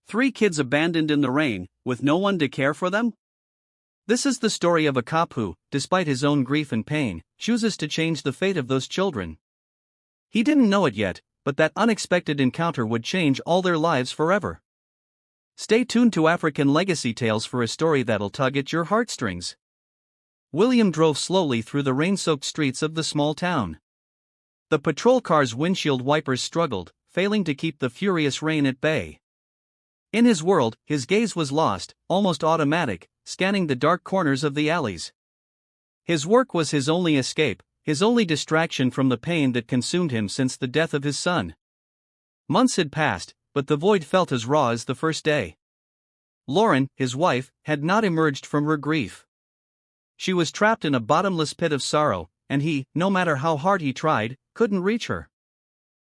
3 kids abandoned in the rain, with no one to care for them? This is the story of a cop who, despite his own grief and pain, chooses to change the fate of those children. He didn't know it yet, but that unexpected encounter would change all their lives forever. Stay tuned to African Legacy Tales for a story that'll tug at your heartstrings. William drove slowly through the rain-soaked streets of the small town. The patrol car's windshield wipers struggled, failing to keep the furious rain at bay. In his world, his gaze was lost, almost automatic, scanning the dark corners of the alleys. His work was his only escape, his only distraction from the pain that consumed him since the death of his son. Months had passed, but the void felt as raw as the first day. Lauren, his wife, had not emerged from her grief. She was trapped in a bottomless pit of sorrow, and he, no matter how hard he tried, couldn't reach her.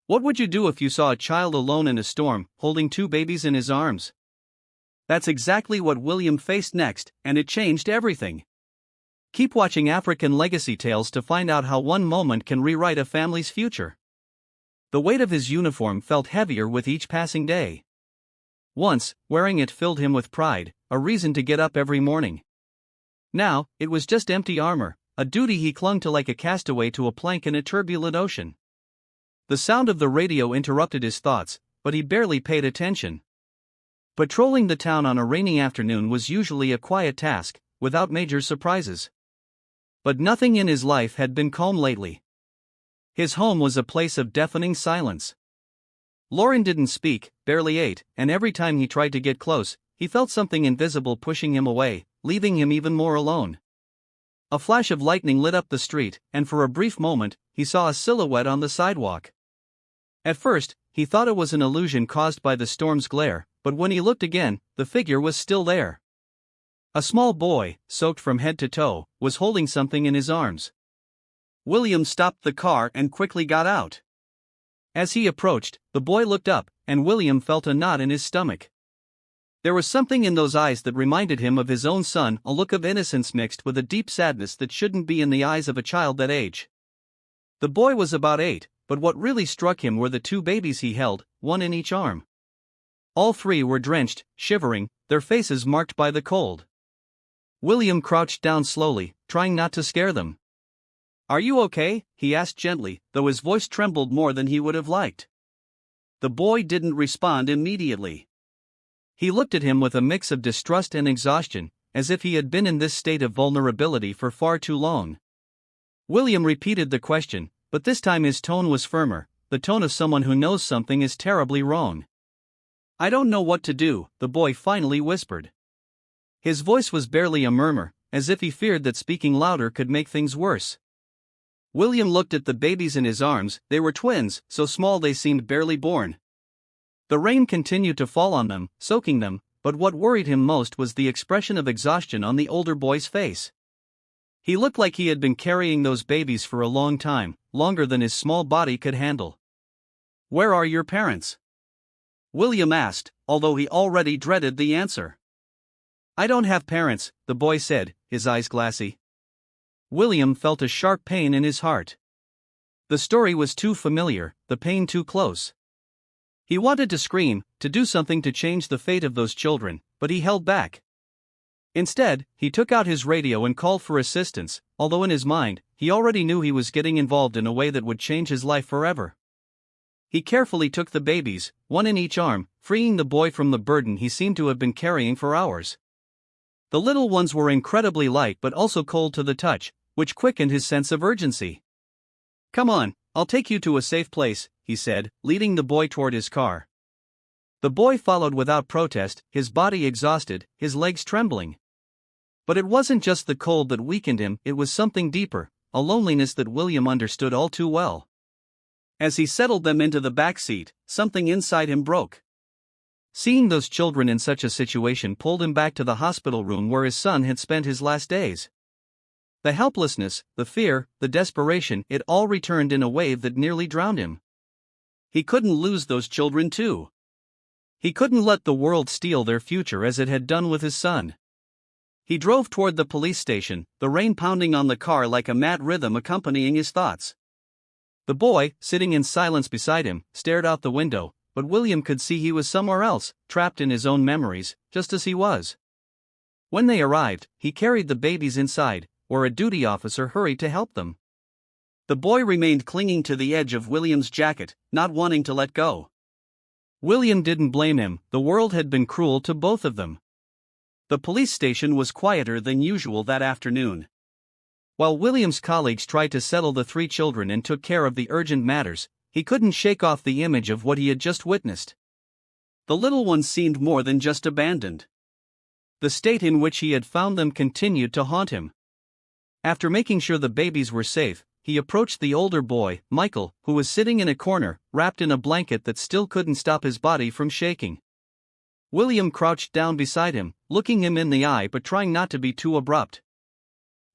What would you do if you saw a child alone in a storm, holding 2 babies in his arms? That's exactly what William faced next, and it changed everything. Keep watching African Legacy Tales to find out how one moment can rewrite a family's future. The weight of his uniform felt heavier with each passing day. Once, wearing it filled him with pride, a reason to get up every morning. Now, it was just empty armor, a duty he clung to like a castaway to a plank in a turbulent ocean. The sound of the radio interrupted his thoughts, but he barely paid attention. Patrolling the town on a rainy afternoon was usually a quiet task, without major surprises. But nothing in his life had been calm lately. His home was a place of deafening silence. Lauren didn't speak, barely ate, and every time he tried to get close, he felt something invisible pushing him away, leaving him even more alone. A flash of lightning lit up the street, and for a brief moment, he saw a silhouette on the sidewalk. At first, he thought it was an illusion caused by the storm's glare, but when he looked again, the figure was still there. A small boy, soaked from head to toe, was holding something in his arms. William stopped the car and quickly got out. As he approached, the boy looked up, and William felt a knot in his stomach. There was something in those eyes that reminded him of his own son, a look of innocence mixed with a deep sadness that shouldn't be in the eyes of a child that age. The boy was about 8, but what really struck him were the 2 babies he held, one in each arm. All 3 were drenched, shivering, their faces marked by the cold. William crouched down slowly, trying not to scare them. "Are you okay?" he asked gently, though his voice trembled more than he would have liked. The boy didn't respond immediately. He looked at him with a mix of distrust and exhaustion, as if he had been in this state of vulnerability for far too long. William repeated the question, but this time his tone was firmer, the tone of someone who knows something is terribly wrong. "I don't know what to do," the boy finally whispered. His voice was barely a murmur, as if he feared that speaking louder could make things worse. William looked at the babies in his arms. They were twins, so small they seemed barely born. The rain continued to fall on them, soaking them, but what worried him most was the expression of exhaustion on the older boy's face. He looked like he had been carrying those babies for a long time, longer than his small body could handle. "Where are your parents?" William asked, although he already dreaded the answer. "I don't have parents," the boy said, his eyes glassy. William felt a sharp pain in his heart. The story was too familiar, the pain too close. He wanted to scream, to do something to change the fate of those children, but he held back. Instead, he took out his radio and called for assistance, although in his mind, he already knew he was getting involved in a way that would change his life forever. He carefully took the babies, one in each arm, freeing the boy from the burden he seemed to have been carrying for hours. The little ones were incredibly light but also cold to the touch, which quickened his sense of urgency. "Come on, I'll take you to a safe place," he said, leading the boy toward his car. The boy followed without protest, his body exhausted, his legs trembling. But it wasn't just the cold that weakened him, it was something deeper, a loneliness that William understood all too well. As he settled them into the back seat, something inside him broke. Seeing those children in such a situation pulled him back to the hospital room where his son had spent his last days. The helplessness, the fear, the desperation, it all returned in a wave that nearly drowned him. He couldn't lose those children too. He couldn't let the world steal their future as it had done with his son. He drove toward the police station, the rain pounding on the car like a mad rhythm accompanying his thoughts. The boy, sitting in silence beside him, stared out the window, but William could see he was somewhere else, trapped in his own memories, just as he was. When they arrived, he carried the babies inside, where a duty officer hurried to help them. The boy remained clinging to the edge of William's jacket, not wanting to let go. William didn't blame him, the world had been cruel to both of them. The police station was quieter than usual that afternoon. While William's colleagues tried to settle the three children and took care of the urgent matters, he couldn't shake off the image of what he had just witnessed. The little ones seemed more than just abandoned. The state in which he had found them continued to haunt him. After making sure the babies were safe, he approached the older boy, Michael, who was sitting in a corner, wrapped in a blanket that still couldn't stop his body from shaking. William crouched down beside him, looking him in the eye but trying not to be too abrupt.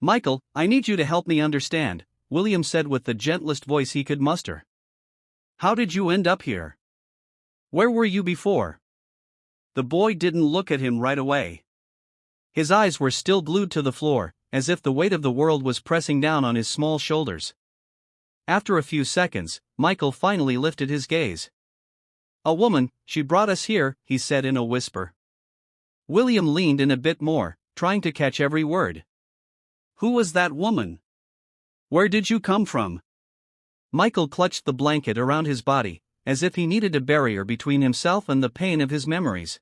"Michael, I need you to help me understand," William said with the gentlest voice he could muster. "How did you end up here? Where were you before?" The boy didn't look at him right away. His eyes were still glued to the floor, as if the weight of the world was pressing down on his small shoulders. After a few seconds, Michael finally lifted his gaze. "A woman, she brought us here," he said in a whisper. William leaned in a bit more, trying to catch every word. "Who was that woman? Where did you come from?" Michael clutched the blanket around his body, as if he needed a barrier between himself and the pain of his memories.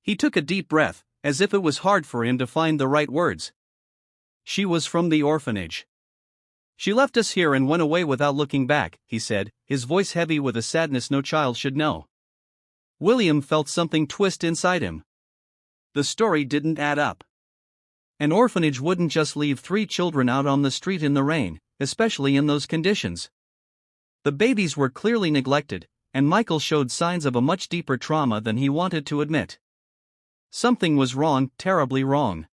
He took a deep breath, as if it was hard for him to find the right words. "She was from the orphanage. She left us here and went away without looking back," he said, his voice heavy with a sadness no child should know. William felt something twist inside him. The story didn't add up. An orphanage wouldn't just leave three children out on the street in the rain, especially in those conditions. The babies were clearly neglected, and Michael showed signs of a much deeper trauma than he wanted to admit. Something was wrong, terribly wrong.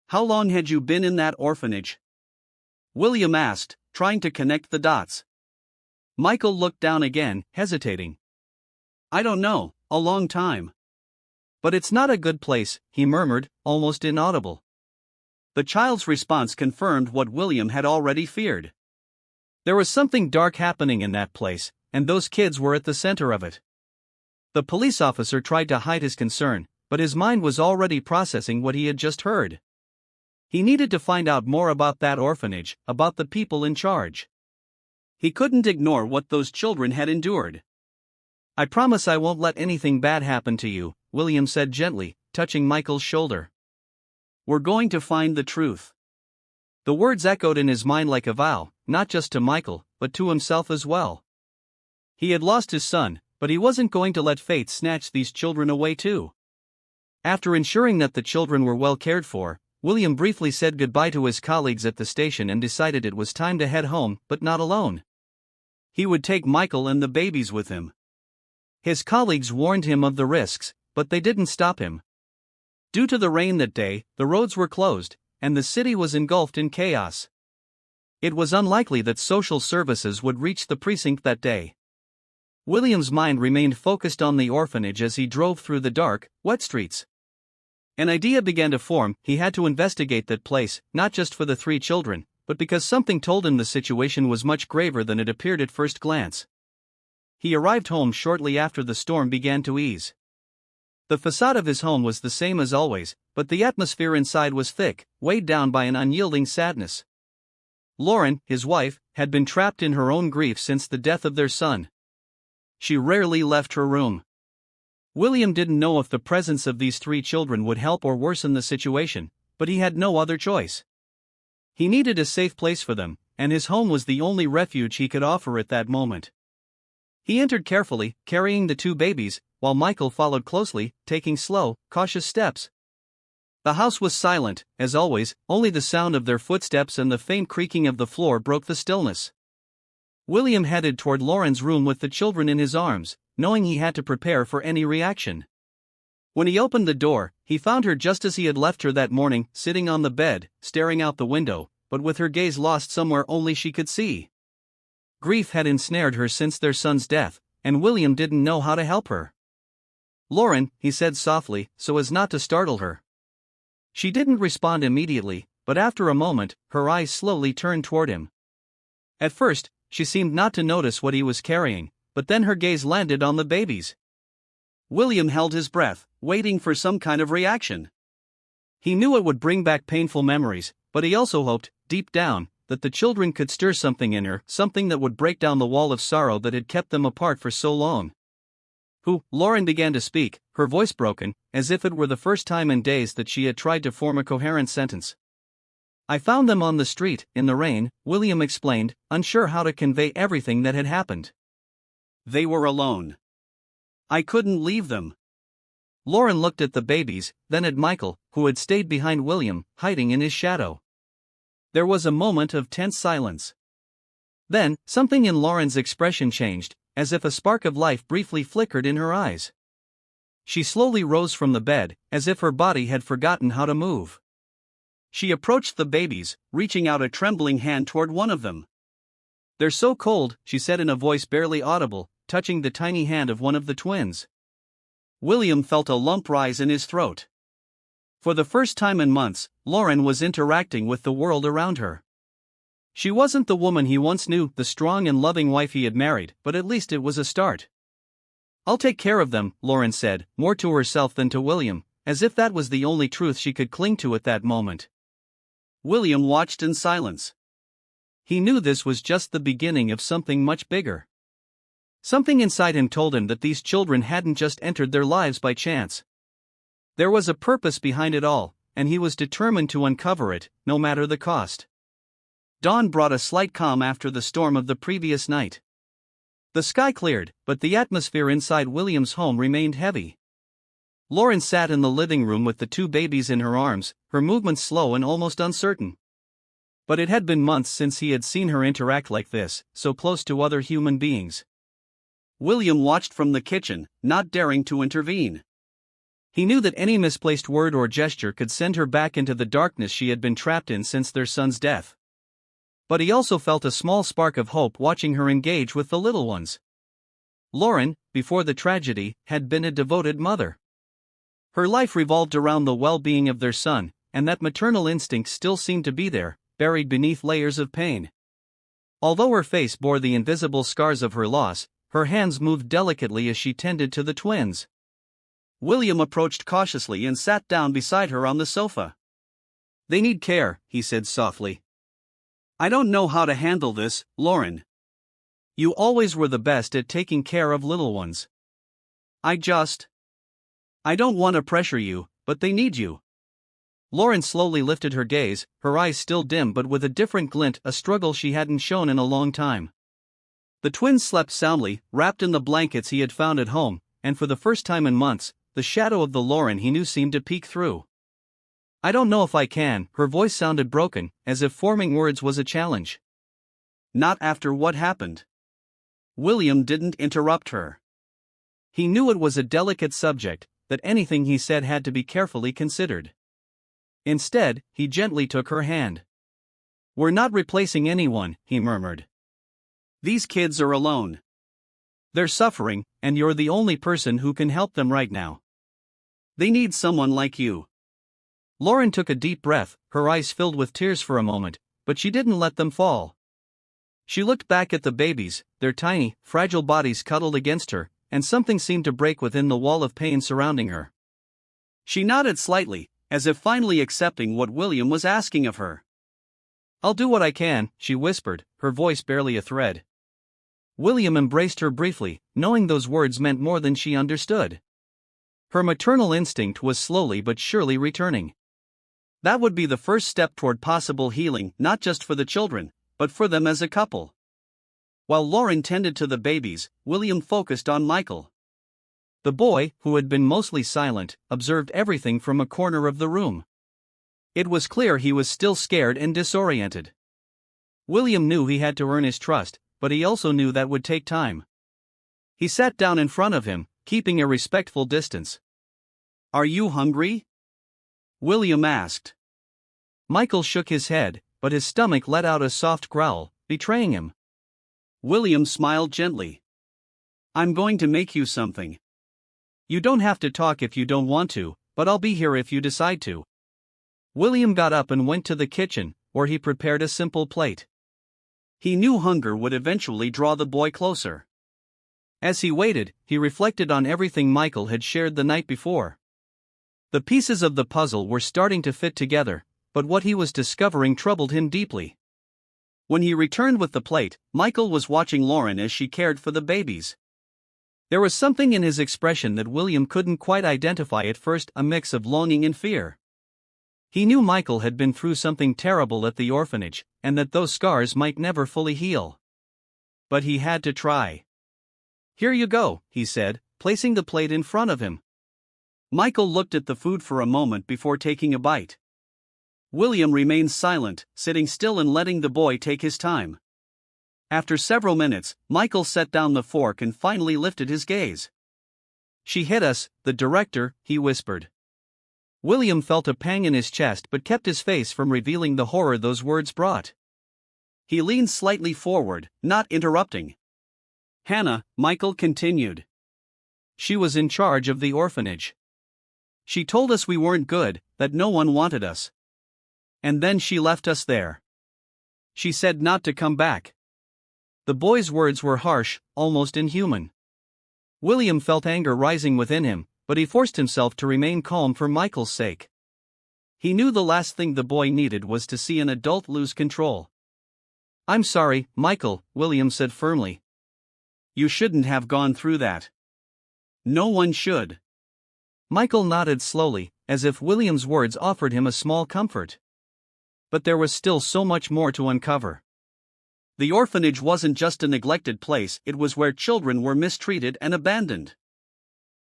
"How long had you been in that orphanage?" William asked, trying to connect the dots. Michael looked down again, hesitating. "I don't know, a long time. But it's not a good place," he murmured, almost inaudible. The child's response confirmed what William had already feared. There was something dark happening in that place, and those kids were at the center of it. The police officer tried to hide his concern, but his mind was already processing what he had just heard. He needed to find out more about that orphanage, about the people in charge. He couldn't ignore what those children had endured. "I promise I won't let anything bad happen to you," William said gently, touching Michael's shoulder. "We're going to find the truth." The words echoed in his mind like a vow, not just to Michael, but to himself as well. He had lost his son, but he wasn't going to let fate snatch these children away too. After ensuring that the children were well cared for, William briefly said goodbye to his colleagues at the station and decided it was time to head home, but not alone. He would take Michael and the babies with him. His colleagues warned him of the risks, but they didn't stop him. Due to the rain that day, the roads were closed, and the city was engulfed in chaos. It was unlikely that social services would reach the precinct that day. William's mind remained focused on the orphanage as he drove through the dark, wet streets. An idea began to form. He had to investigate that place, not just for the three children, but because something told him the situation was much graver than it appeared at first glance. He arrived home shortly after the storm began to ease. The facade of his home was the same as always, but the atmosphere inside was thick, weighed down by an unyielding sadness. Lauren, his wife, had been trapped in her own grief since the death of their son. She rarely left her room. William didn't know if the presence of these three children would help or worsen the situation, but he had no other choice. He needed a safe place for them, and his home was the only refuge he could offer at that moment. He entered carefully, carrying the two babies, while Michael followed closely, taking slow, cautious steps. The house was silent, as always, only the sound of their footsteps and the faint creaking of the floor broke the stillness. William headed toward Lauren's room with the children in his arms, knowing he had to prepare for any reaction. When he opened the door, he found her just as he had left her that morning, sitting on the bed, staring out the window, but with her gaze lost somewhere only she could see. Grief had ensnared her since their son's death, and William didn't know how to help her. "Lauren," he said softly, so as not to startle her. She didn't respond immediately, but after a moment, her eyes slowly turned toward him. At first, she seemed not to notice what he was carrying, but then her gaze landed on the babies. William held his breath, waiting for some kind of reaction. He knew it would bring back painful memories, but he also hoped, deep down, that the children could stir something in her, something that would break down the wall of sorrow that had kept them apart for so long. "Who?" Lauren began to speak, her voice broken, as if it were the first time in days that she had tried to form a coherent sentence. "I found them on the street, in the rain," William explained, unsure how to convey everything that had happened. "They were alone. I couldn't leave them." Lauren looked at the babies, then at Michael, who had stayed behind William, hiding in his shadow. There was a moment of tense silence. Then, something in Lauren's expression changed, as if a spark of life briefly flickered in her eyes. She slowly rose from the bed, as if her body had forgotten how to move. She approached the babies, reaching out a trembling hand toward one of them. "They're so cold," she said in a voice barely audible, touching the tiny hand of one of the twins. William felt a lump rise in his throat. For the first time in months, Lauren was interacting with the world around her. She wasn't the woman he once knew, the strong and loving wife he had married, but at least it was a start. "I'll take care of them," Lauren said, more to herself than to William, as if that was the only truth she could cling to at that moment. William watched in silence. He knew this was just the beginning of something much bigger. Something inside him told him that these children hadn't just entered their lives by chance. There was a purpose behind it all, and he was determined to uncover it, no matter the cost. Dawn brought a slight calm after the storm of the previous night. The sky cleared, but the atmosphere inside William's home remained heavy. Lauren sat in the living room with the two babies in her arms, her movements slow and almost uncertain. But it had been months since he had seen her interact like this, so close to other human beings. William watched from the kitchen, not daring to intervene. He knew that any misplaced word or gesture could send her back into the darkness she had been trapped in since their son's death. But he also felt a small spark of hope watching her engage with the little ones. Lauren, before the tragedy, had been a devoted mother. Her life revolved around the well-being of their son, and that maternal instinct still seemed to be there, buried beneath layers of pain. Although her face bore the invisible scars of her loss, her hands moved delicately as she tended to the twins. William approached cautiously and sat down beside her on the sofa. "They need care," he said softly. "I don't know how to handle this, Lauren. You always were the best at taking care of little ones. I don't want to pressure you, but they need you." Lauren slowly lifted her gaze, her eyes still dim but with a different glint, a struggle she hadn't shown in a long time. The twins slept soundly, wrapped in the blankets he had found at home, and for the first time in months, the shadow of the Lauren he knew seemed to peek through. "I don't know if I can," her voice sounded broken, as if forming words was a challenge. "Not after what happened." William didn't interrupt her. He knew it was a delicate subject, that anything he said had to be carefully considered. Instead, he gently took her hand. "We're not replacing anyone," he murmured. "These kids are alone. They're suffering, and you're the only person who can help them right now. They need someone like you." Lauren took a deep breath, her eyes filled with tears for a moment, but she didn't let them fall. She looked back at the babies, their tiny, fragile bodies cuddled against her, and something seemed to break within the wall of pain surrounding her. She nodded slightly, as if finally accepting what William was asking of her. "I'll do what I can," she whispered, her voice barely a thread. William embraced her briefly, knowing those words meant more than she understood. Her maternal instinct was slowly but surely returning. That would be the first step toward possible healing, not just for the children, but for them as a couple. While Lauren tended to the babies, William focused on Michael. The boy, who had been mostly silent, observed everything from a corner of the room. It was clear he was still scared and disoriented. William knew he had to earn his trust, but he also knew that would take time. He sat down in front of him, keeping a respectful distance. "Are you hungry?" William asked. Michael shook his head, but his stomach let out a soft growl, betraying him. William smiled gently. "I'm going to make you something. You don't have to talk if you don't want to, but I'll be here if you decide to." William got up and went to the kitchen, where he prepared a simple plate. He knew hunger would eventually draw the boy closer. As he waited, he reflected on everything Michael had shared the night before. The pieces of the puzzle were starting to fit together, but what he was discovering troubled him deeply. When he returned with the plate, Michael was watching Lauren as she cared for the babies. There was something in his expression that William couldn't quite identify at first, a mix of longing and fear. He knew Michael had been through something terrible at the orphanage, and that those scars might never fully heal. But he had to try. "Here you go," he said, placing the plate in front of him. Michael looked at the food for a moment before taking a bite. William remained silent, sitting still and letting the boy take his time. After several minutes, Michael set down the fork and finally lifted his gaze. "She hit us, the director," he whispered. William felt a pang in his chest but kept his face from revealing the horror those words brought. He leaned slightly forward, not interrupting. "Hannah," Michael continued. "She was in charge of the orphanage. She told us we weren't good, that no one wanted us. And then she left us there. She said not to come back." The boy's words were harsh, almost inhuman. William felt anger rising within him, but he forced himself to remain calm for Michael's sake. He knew the last thing the boy needed was to see an adult lose control. "I'm sorry, Michael," William said firmly. "You shouldn't have gone through that. No one should." Michael nodded slowly, as if William's words offered him a small comfort. But there was still so much more to uncover. The orphanage wasn't just a neglected place, it was where children were mistreated and abandoned.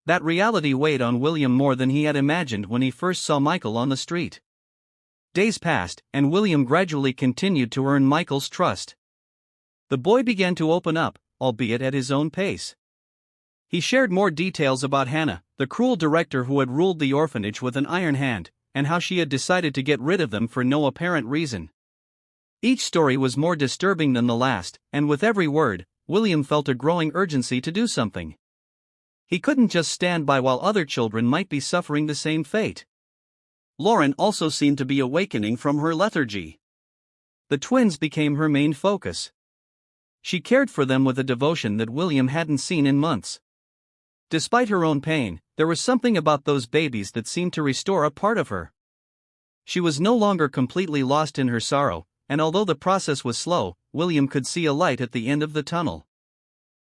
That reality weighed on William more than he had imagined when he first saw Michael on the street. Days passed, and William gradually continued to earn Michael's trust. The boy began to open up, albeit at his own pace. He shared more details about Hannah, the cruel director who had ruled the orphanage with an iron hand, and how she had decided to get rid of them for no apparent reason. Each story was more disturbing than the last, and with every word, William felt a growing urgency to do something. He couldn't just stand by while other children might be suffering the same fate. Lauren also seemed to be awakening from her lethargy. The twins became her main focus. She cared for them with a devotion that William hadn't seen in months. Despite her own pain, there was something about those babies that seemed to restore a part of her. She was no longer completely lost in her sorrow, and although the process was slow, William could see a light at the end of the tunnel.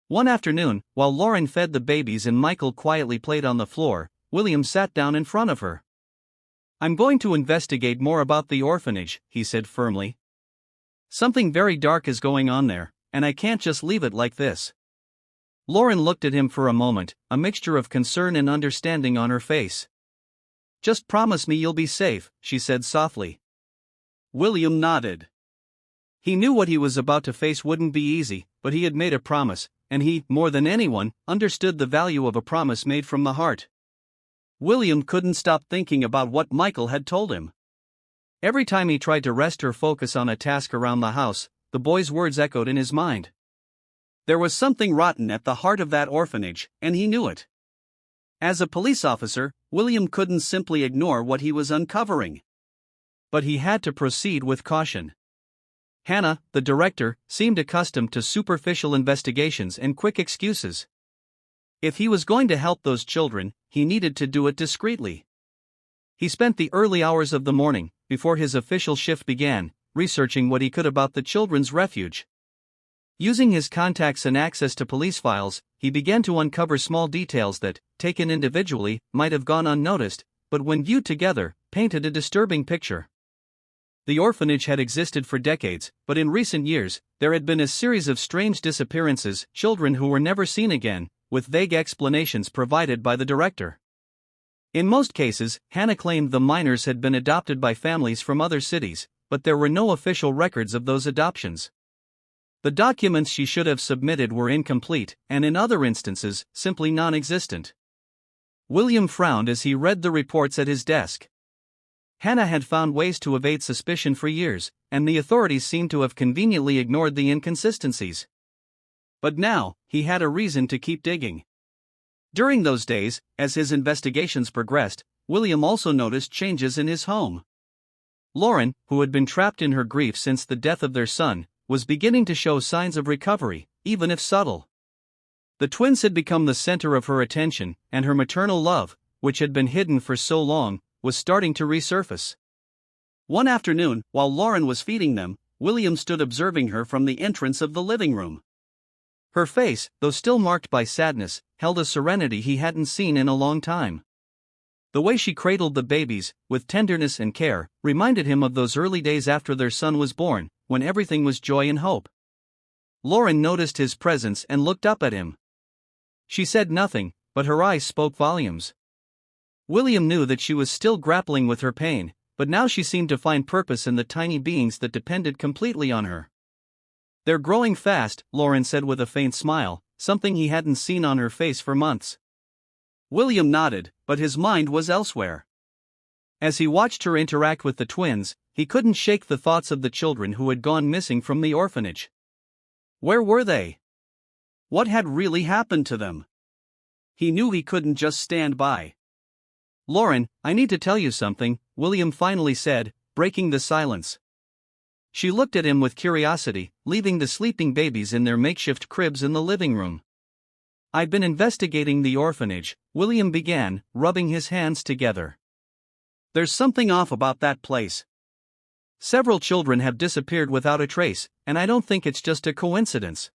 One afternoon, while Lauren fed the babies and Michael quietly played on the floor, William sat down in front of her. "I'm going to investigate more about the orphanage," he said firmly. "Something very dark is going on there, and I can't just leave it like this." Lauren looked at him for a moment, a mixture of concern and understanding on her face. "Just promise me you'll be safe," she said softly. William nodded. He knew what he was about to face wouldn't be easy, but he had made a promise, and he, more than anyone, understood the value of a promise made from the heart. William couldn't stop thinking about what Michael had told him. Every time he tried to rest or focus on a task around the house, the boy's words echoed in his mind. There was something rotten at the heart of that orphanage, and he knew it. As a police officer, William couldn't simply ignore what he was uncovering. But he had to proceed with caution. Hannah, the director, seemed accustomed to superficial investigations and quick excuses. If he was going to help those children, he needed to do it discreetly. He spent the early hours of the morning, before his official shift began, researching what he could about the children's refuge. Using his contacts and access to police files, he began to uncover small details that, taken individually, might have gone unnoticed, but when viewed together, painted a disturbing picture. The orphanage had existed for decades, but in recent years, there had been a series of strange disappearances, children who were never seen again, with vague explanations provided by the director. In most cases, Hannah claimed the minors had been adopted by families from other cities, but there were no official records of those adoptions. The documents she should have submitted were incomplete, and in other instances, simply non-existent. William frowned as he read the reports at his desk. Hannah had found ways to evade suspicion for years, and the authorities seemed to have conveniently ignored the inconsistencies. But now, he had a reason to keep digging. During those days, as his investigations progressed, William also noticed changes in his home. Lauren, who had been trapped in her grief since the death of their son, was beginning to show signs of recovery, even if subtle. The twins had become the center of her attention, and her maternal love, which had been hidden for so long, was starting to resurface. One afternoon, while Lauren was feeding them, William stood observing her from the entrance of the living room. Her face, though still marked by sadness, held a serenity he hadn't seen in a long time. The way she cradled the babies, with tenderness and care, reminded him of those early days after their son was born, when everything was joy and hope. Lauren noticed his presence and looked up at him. She said nothing, but her eyes spoke volumes. William knew that she was still grappling with her pain, but now she seemed to find purpose in the tiny beings that depended completely on her. "They're growing fast," Lauren said with a faint smile, something he hadn't seen on her face for months. William nodded, but his mind was elsewhere. As he watched her interact with the twins, he couldn't shake the thoughts of the children who had gone missing from the orphanage. Where were they? What had really happened to them? He knew he couldn't just stand by. "Lauren, I need to tell you something," William finally said, breaking the silence. She looked at him with curiosity, leaving the sleeping babies in their makeshift cribs in the living room. "I've been investigating the orphanage," William began, rubbing his hands together. "There's something off about that place. Several children have disappeared without a trace, and I don't think it's just a coincidence."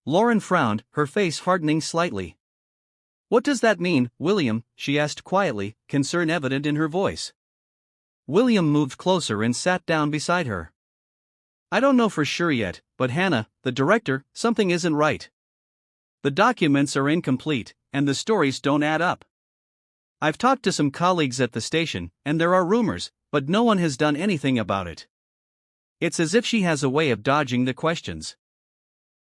Lauren frowned, her face hardening slightly. "What does that mean, William?" she asked quietly, concern evident in her voice. William moved closer and sat down beside her. "I don't know for sure yet, but Hannah, the director, something isn't right. The documents are incomplete, and the stories don't add up. I've talked to some colleagues at the station, and there are rumors, but no one has done anything about it. It's as if she has a way of dodging the questions."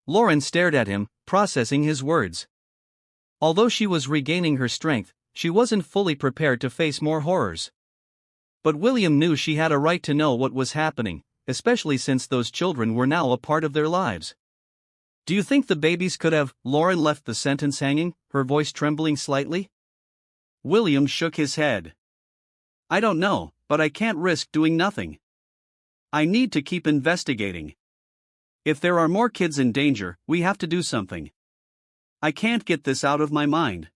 Lauren stared at him, processing his words. Although she was regaining her strength, she wasn't fully prepared to face more horrors. But William knew she had a right to know what was happening, especially since those children were now a part of their lives. "Do you think the babies could have?" Lauren left the sentence hanging, her voice trembling slightly. William shook his head. "I don't know, but I can't risk doing nothing. I need to keep investigating. If there are more kids in danger, we have to do something. I can't get this out of my mind."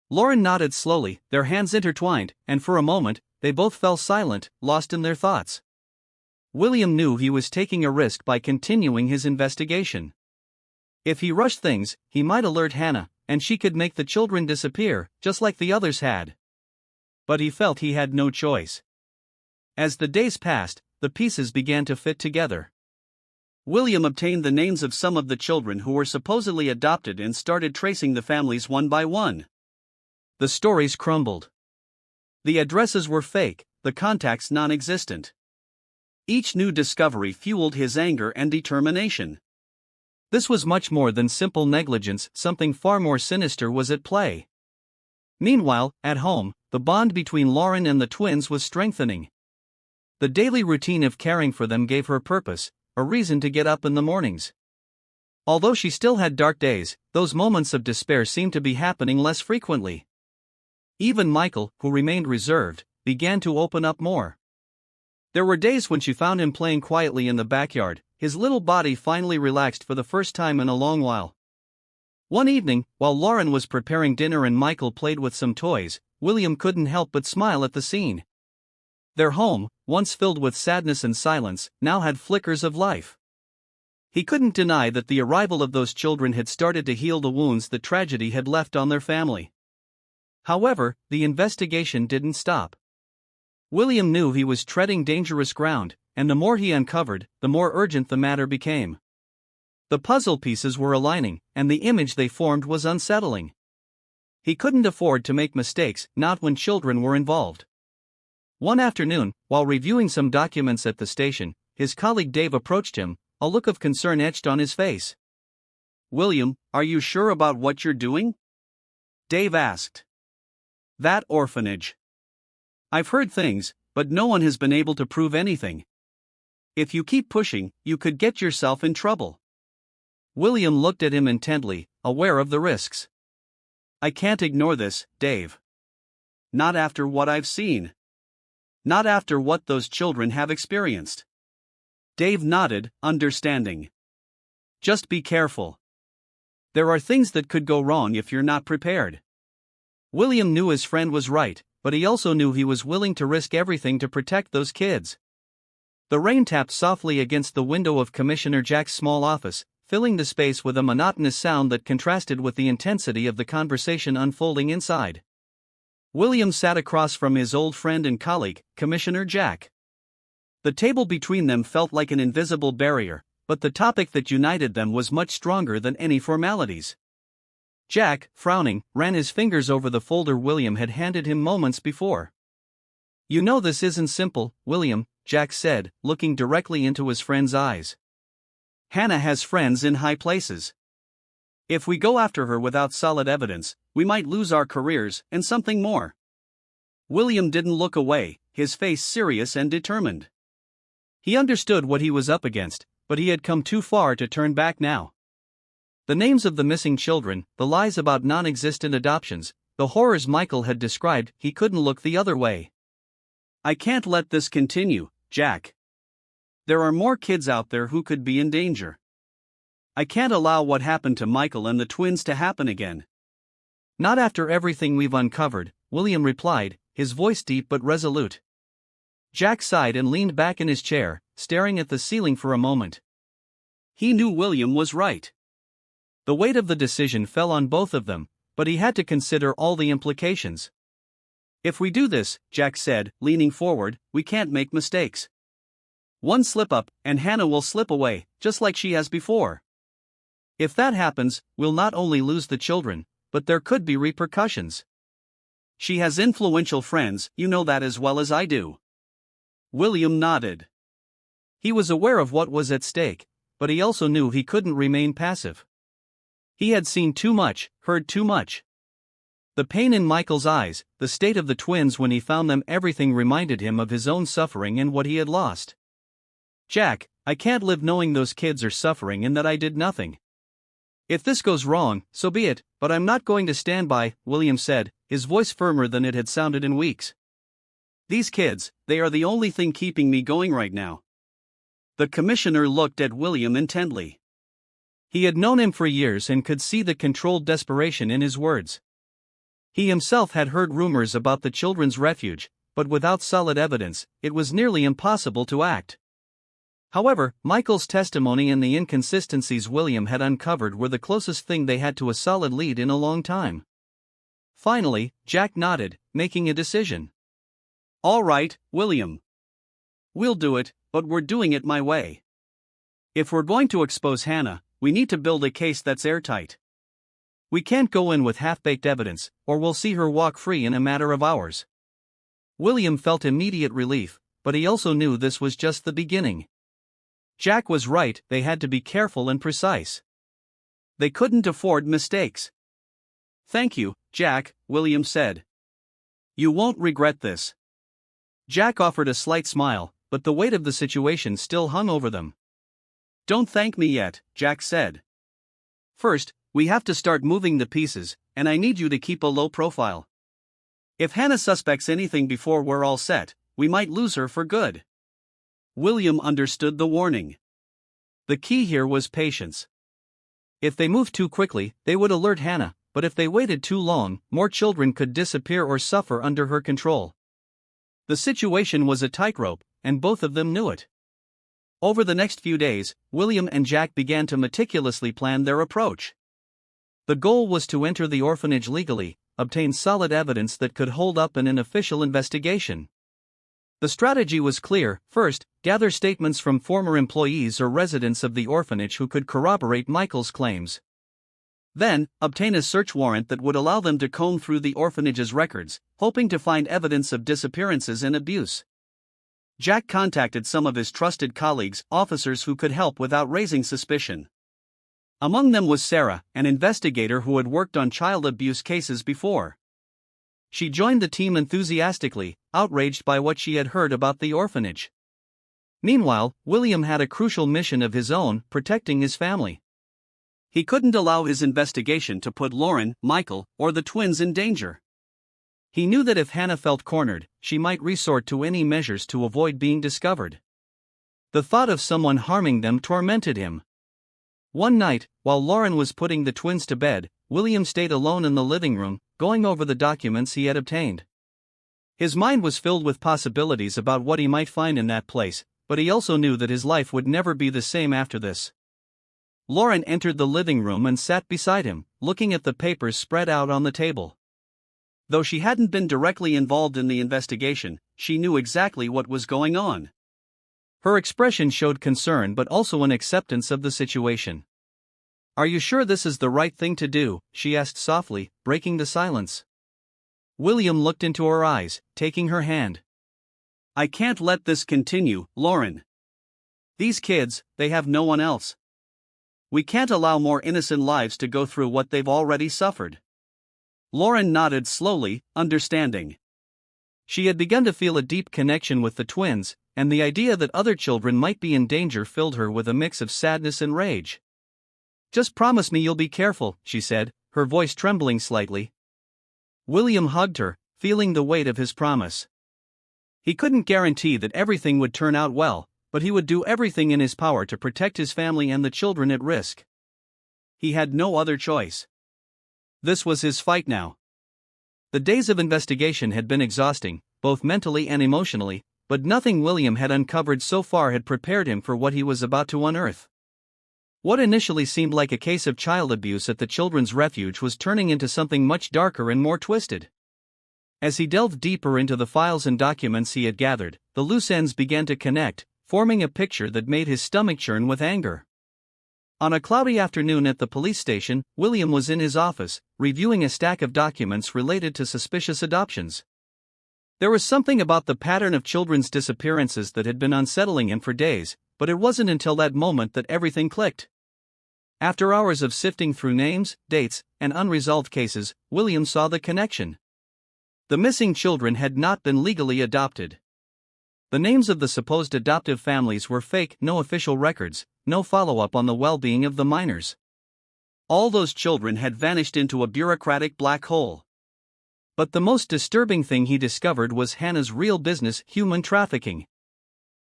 Lauren nodded slowly, their hands intertwined, and for a moment, they both fell silent, lost in their thoughts. William knew he was taking a risk by continuing his investigation. If he rushed things, he might alert Hannah, and she could make the children disappear, just like the others had. But he felt he had no choice. As the days passed, the pieces began to fit together. William obtained the names of some of the children who were supposedly adopted and started tracing the families one by one. The stories crumbled. The addresses were fake, the contacts non-existent. Each new discovery fueled his anger and determination. This was much more than simple negligence, something far more sinister was at play. Meanwhile, at home, the bond between Lauren and the twins was strengthening. The daily routine of caring for them gave her purpose, a reason to get up in the mornings. Although she still had dark days, those moments of despair seemed to be happening less frequently. Even Michael, who remained reserved, began to open up more. There were days when she found him playing quietly in the backyard, his little body finally relaxed for the first time in a long while. One evening, while Lauren was preparing dinner and Michael played with some toys, William couldn't help but smile at the scene. Their home, once filled with sadness and silence, now had flickers of life. He couldn't deny that the arrival of those children had started to heal the wounds that tragedy had left on their family. However, the investigation didn't stop. William knew he was treading dangerous ground, and the more he uncovered, the more urgent the matter became. The puzzle pieces were aligning, and the image they formed was unsettling. He couldn't afford to make mistakes, not when children were involved. One afternoon, while reviewing some documents at the station, his colleague Dave approached him, a look of concern etched on his face. "William, are you sure about what you're doing?" Dave asked. "That orphanage. I've heard things, but no one has been able to prove anything. If you keep pushing, you could get yourself in trouble." William looked at him intently, aware of the risks. "I can't ignore this, Dave. Not after what I've seen. Not after what those children have experienced." Dave nodded, understanding. "Just be careful. There are things that could go wrong if you're not prepared. William knew his friend was right, but he also knew he was willing to risk everything to protect those kids. The rain tapped softly against the window of Commissioner Jack's small office, filling the space with a monotonous sound that contrasted with the intensity of the conversation unfolding inside. William sat across from his old friend and colleague, Commissioner Jack. The table between them felt like an invisible barrier, but the topic that united them was much stronger than any formalities. Jack, frowning, ran his fingers over the folder William had handed him moments before. "You know this isn't simple, William," Jack said, looking directly into his friend's eyes. "Hannah has friends in high places. If we go after her without solid evidence, we might lose our careers and something more." William didn't look away, his face serious and determined. He understood what he was up against, but he had come too far to turn back now. The names of the missing children, the lies about non-existent adoptions, the horrors Michael had described, he couldn't look the other way. "I can't let this continue, Jack. There are more kids out there who could be in danger. I can't allow what happened to Michael and the twins to happen again." "Not after everything we've uncovered," William replied, his voice deep but resolute. Jack sighed and leaned back in his chair, staring at the ceiling for a moment. He knew William was right. The weight of the decision fell on both of them, but he had to consider all the implications. "If we do this," Jack said, leaning forward, "we can't make mistakes. One slip-up, and Hannah will slip away, just like she has before. If that happens, we'll not only lose the children, but there could be repercussions. She has influential friends, you know that as well as I do." William nodded. He was aware of what was at stake, but he also knew he couldn't remain passive. He had seen too much, heard too much. The pain in Michael's eyes, the state of the twins when he found them, everything reminded him of his own suffering and what he had lost. "Jack, I can't live knowing those kids are suffering and that I did nothing. If this goes wrong, so be it, but I'm not going to stand by," William said, his voice firmer than it had sounded in weeks. "These kids, they are the only thing keeping me going right now." The commissioner looked at William intently. He had known him for years and could see the controlled desperation in his words. He himself had heard rumors about the children's refuge, but without solid evidence, it was nearly impossible to act. However, Michael's testimony and the inconsistencies William had uncovered were the closest thing they had to a solid lead in a long time. Finally, Jack nodded, making a decision. "All right, William. We'll do it, but we're doing it my way. If we're going to expose Hannah, we need to build a case that's airtight. We can't go in with half-baked evidence, or we'll see her walk free in a matter of hours." William felt immediate relief, but he also knew this was just the beginning. Jack was right, they had to be careful and precise. They couldn't afford mistakes. "Thank you, Jack," William said. "You won't regret this." Jack offered a slight smile, but the weight of the situation still hung over them. "Don't thank me yet," Jack said. "First, we have to start moving the pieces, and I need you to keep a low profile. If Hannah suspects anything before we're all set, we might lose her for good." William understood the warning. The key here was patience. If they moved too quickly, they would alert Hannah, but if they waited too long, more children could disappear or suffer under her control. The situation was a tightrope, and both of them knew it. Over the next few days, William and Jack began to meticulously plan their approach. The goal was to enter the orphanage legally, obtain solid evidence that could hold up in an official investigation. The strategy was clear: first, gather statements from former employees or residents of the orphanage who could corroborate Michael's claims. Then, obtain a search warrant that would allow them to comb through the orphanage's records, hoping to find evidence of disappearances and abuse. Jack contacted some of his trusted colleagues, officers who could help without raising suspicion. Among them was Sarah, an investigator who had worked on child abuse cases before. She joined the team enthusiastically, outraged by what she had heard about the orphanage. Meanwhile, William had a crucial mission of his own, protecting his family. He couldn't allow his investigation to put Lauren, Michael, or the twins in danger. He knew that if Hannah felt cornered, she might resort to any measures to avoid being discovered. The thought of someone harming them tormented him. One night, while Lauren was putting the twins to bed, William stayed alone in the living room, going over the documents he had obtained. His mind was filled with possibilities about what he might find in that place, but he also knew that his life would never be the same after this. Lauren entered the living room and sat beside him, looking at the papers spread out on the table. Though she hadn't been directly involved in the investigation, she knew exactly what was going on. Her expression showed concern but also an acceptance of the situation. "Are you sure this is the right thing to do?" she asked softly, breaking the silence. William looked into her eyes, taking her hand. "I can't let this continue, Lauren. These kids, they have no one else. We can't allow more innocent lives to go through what they've already suffered." Lauren nodded slowly, understanding. She had begun to feel a deep connection with the twins, and the idea that other children might be in danger filled her with a mix of sadness and rage. "Just promise me you'll be careful," she said, her voice trembling slightly. William hugged her, feeling the weight of his promise. He couldn't guarantee that everything would turn out well, but he would do everything in his power to protect his family and the children at risk. He had no other choice. This was his fight now. The days of investigation had been exhausting, both mentally and emotionally, but nothing William had uncovered so far had prepared him for what he was about to unearth. What initially seemed like a case of child abuse at the children's refuge was turning into something much darker and more twisted. As he delved deeper into the files and documents he had gathered, the loose ends began to connect, forming a picture that made his stomach churn with anger. On a cloudy afternoon at the police station, William was in his office, reviewing a stack of documents related to suspicious adoptions. There was something about the pattern of children's disappearances that had been unsettling him for days, but it wasn't until that moment that everything clicked. After hours of sifting through names, dates, and unresolved cases, William saw the connection. The missing children had not been legally adopted. The names of the supposed adoptive families were fake, no official records, no follow-up on the well-being of the minors. All those children had vanished into a bureaucratic black hole. But the most disturbing thing he discovered was Hannah's real business, human trafficking.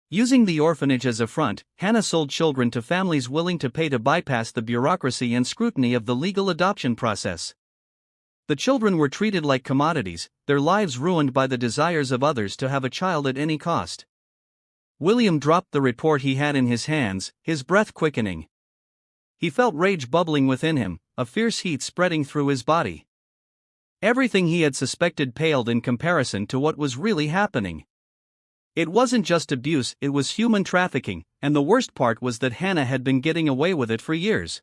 Using the orphanage as a front, Hannah sold children to families willing to pay to bypass the bureaucracy and scrutiny of the legal adoption process. The children were treated like commodities, their lives ruined by the desires of others to have a child at any cost. William dropped the report he had in his hands, his breath quickening. He felt rage bubbling within him, a fierce heat spreading through his body. Everything he had suspected paled in comparison to what was really happening. It wasn't just abuse, it was human trafficking, and the worst part was that Hannah had been getting away with it for years.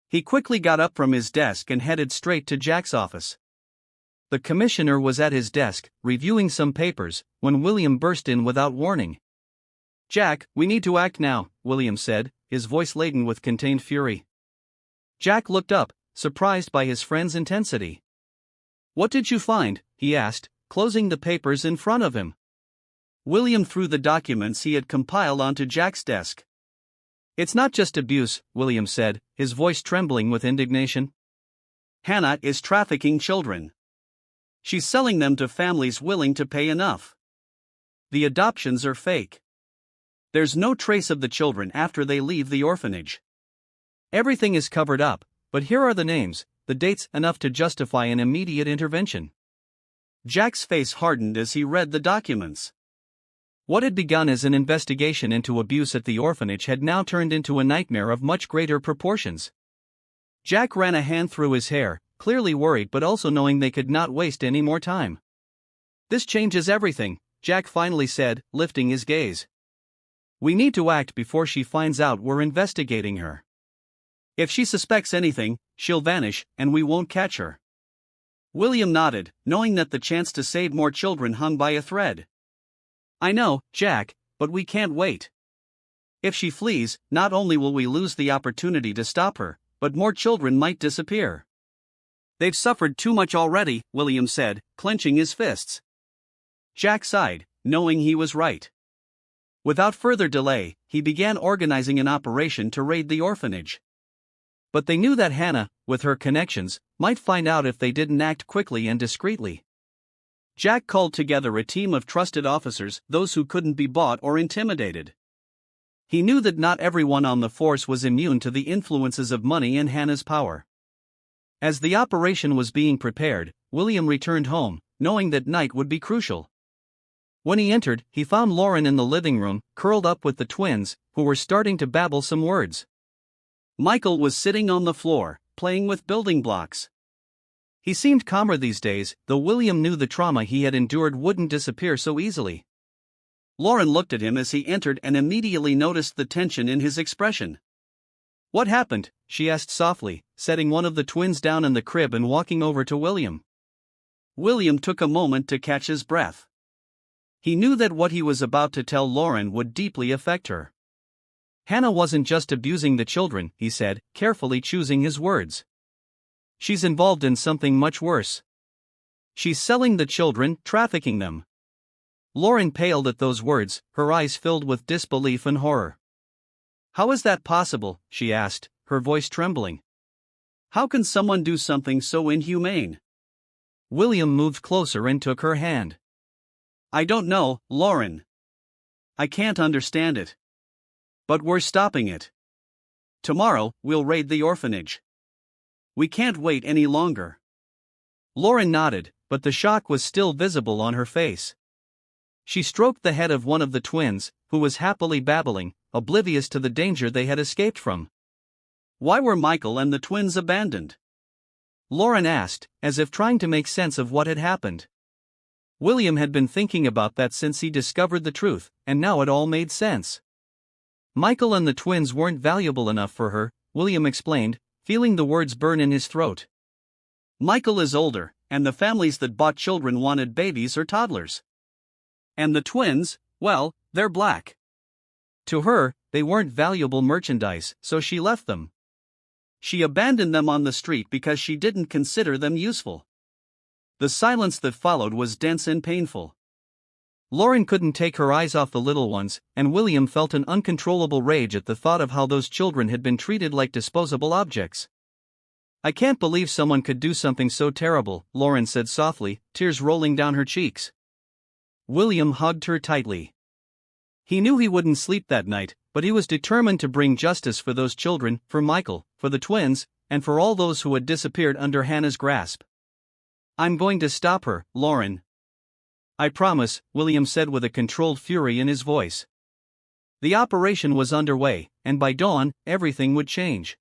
He quickly got up from his desk and headed straight to Jack's office. The commissioner was at his desk, reviewing some papers, when William burst in without warning. "Jack, we need to act now," William said, his voice laden with contained fury. Jack looked up, surprised by his friend's intensity. "What did you find?" he asked, closing the papers in front of him. William threw the documents he had compiled onto Jack's desk. "It's not just abuse," William said, his voice trembling with indignation. "Hannah is trafficking children. She's selling them to families willing to pay enough. The adoptions are fake. There's no trace of the children after they leave the orphanage. Everything is covered up, but here are the names, the dates, enough to justify an immediate intervention." Jack's face hardened as he read the documents. What had begun as an investigation into abuse at the orphanage had now turned into a nightmare of much greater proportions. Jack ran a hand through his hair, clearly worried but also knowing they could not waste any more time. "This changes everything," Jack finally said, lifting his gaze. "We need to act before she finds out we're investigating her. If she suspects anything, she'll vanish, and we won't catch her." William nodded, knowing that the chance to save more children hung by a thread. "I know, Jack, but we can't wait. If she flees, not only will we lose the opportunity to stop her, but more children might disappear." "They've suffered too much already," William said, clenching his fists. Jack sighed, knowing he was right. Without further delay, he began organizing an operation to raid the orphanage. But they knew that Hannah, with her connections, might find out if they didn't act quickly and discreetly. Jack called together a team of trusted officers, those who couldn't be bought or intimidated. He knew that not everyone on the force was immune to the influences of money and Hannah's power. As the operation was being prepared, William returned home, knowing that night would be crucial. When he entered, he found Lauren in the living room, curled up with the twins, who were starting to babble some words. Michael was sitting on the floor, playing with building blocks. He seemed calmer these days, though William knew the trauma he had endured wouldn't disappear so easily. Lauren looked at him as he entered and immediately noticed the tension in his expression. "What happened?" she asked softly, setting one of the twins down in the crib and walking over to William. William took a moment to catch his breath. He knew that what he was about to tell Lauren would deeply affect her. "Hannah wasn't just abusing the children," he said, carefully choosing his words. "She's involved in something much worse. She's selling the children, trafficking them." Lauren paled at those words, her eyes filled with disbelief and horror. "How is that possible?" she asked, her voice trembling. "How can someone do something so inhumane?" William moved closer and took her hand. "I don't know, Lauren. I can't understand it. But we're stopping it. Tomorrow, we'll raid the orphanage. We can't wait any longer." Lauren nodded, but the shock was still visible on her face. She stroked the head of one of the twins, who was happily babbling, oblivious to the danger they had escaped from. "Why were Michael and the twins abandoned?" Lauren asked, as if trying to make sense of what had happened. William had been thinking about that since he discovered the truth, and now it all made sense. "Michael and the twins weren't valuable enough for her," William explained, feeling the words burn in his throat. "Michael is older, and the families that bought children wanted babies or toddlers. And the twins, well, they're black. To her, they weren't valuable merchandise, so she left them. She abandoned them on the street because she didn't consider them useful." The silence that followed was dense and painful. Lauren couldn't take her eyes off the little ones, and William felt an uncontrollable rage at the thought of how those children had been treated like disposable objects. "I can't believe someone could do something so terrible," Lauren said softly, tears rolling down her cheeks. William hugged her tightly. He knew he wouldn't sleep that night, but he was determined to bring justice for those children, for Michael, for the twins, and for all those who had disappeared under Hannah's grasp. "I'm going to stop her, Lauren. I promise," William said with a controlled fury in his voice. The operation was underway, and by dawn, everything would change.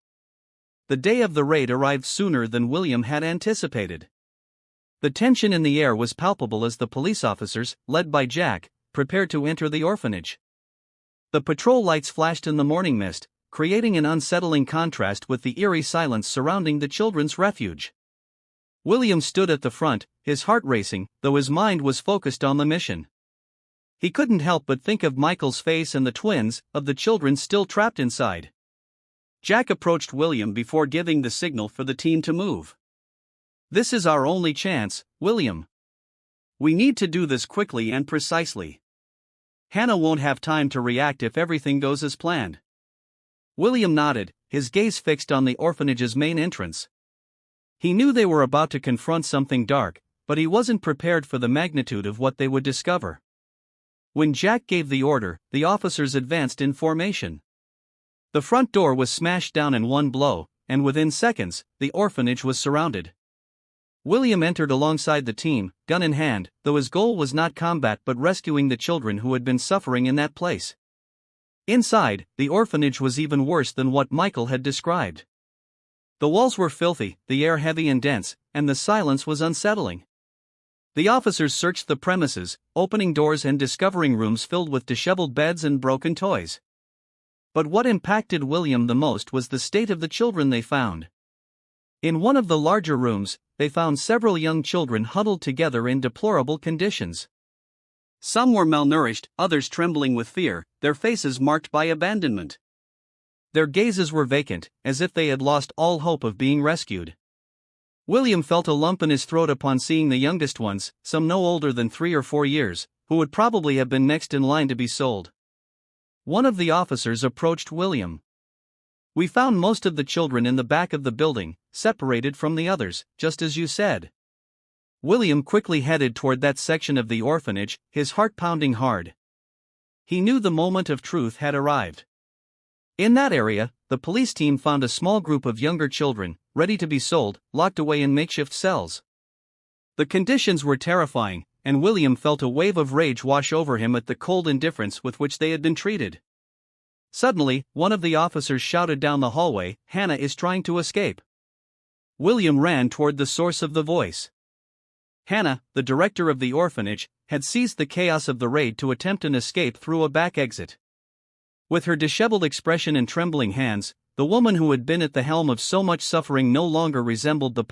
The day of the raid arrived sooner than William had anticipated. The tension in the air was palpable as the police officers, led by Jack, prepared to enter the orphanage. The patrol lights flashed in the morning mist, creating an unsettling contrast with the eerie silence surrounding the children's refuge. William stood at the front, his heart racing, though his mind was focused on the mission. He couldn't help but think of Michael's face and the twins, of the children still trapped inside. Jack approached William before giving the signal for the team to move. "This is our only chance, William. We need to do this quickly and precisely. Hannah won't have time to react if everything goes as planned." William nodded, his gaze fixed on the orphanage's main entrance. He knew they were about to confront something dark, but he wasn't prepared for the magnitude of what they would discover. When Jack gave the order, the officers advanced in formation. The front door was smashed down in one blow, and within seconds, the orphanage was surrounded. William entered alongside the team, gun in hand, though his goal was not combat but rescuing the children who had been suffering in that place. Inside, the orphanage was even worse than what Michael had described. The walls were filthy, the air heavy and dense, and the silence was unsettling. The officers searched the premises, opening doors and discovering rooms filled with disheveled beds and broken toys. But what impacted William the most was the state of the children they found. In one of the larger rooms, they found several young children huddled together in deplorable conditions. Some were malnourished, others trembling with fear, their faces marked by abandonment. Their gazes were vacant, as if they had lost all hope of being rescued. William felt a lump in his throat upon seeing the youngest ones, some no older than 3 or 4 years, who would probably have been next in line to be sold. One of the officers approached William. "We found most of the children in the back of the building, separated from the others, just as you said." William quickly headed toward that section of the orphanage, his heart pounding hard. He knew the moment of truth had arrived. In that area, the police team found a small group of younger children, ready to be sold, locked away in makeshift cells. The conditions were terrifying, and William felt a wave of rage wash over him at the cold indifference with which they had been treated. Suddenly, one of the officers shouted down the hallway, "Hannah is trying to escape." William ran toward the source of the voice. Hannah, the director of the orphanage, had seized the chaos of the raid to attempt an escape through a back exit. With her disheveled expression and trembling hands, the woman who had been at the helm of so much suffering no longer resembled the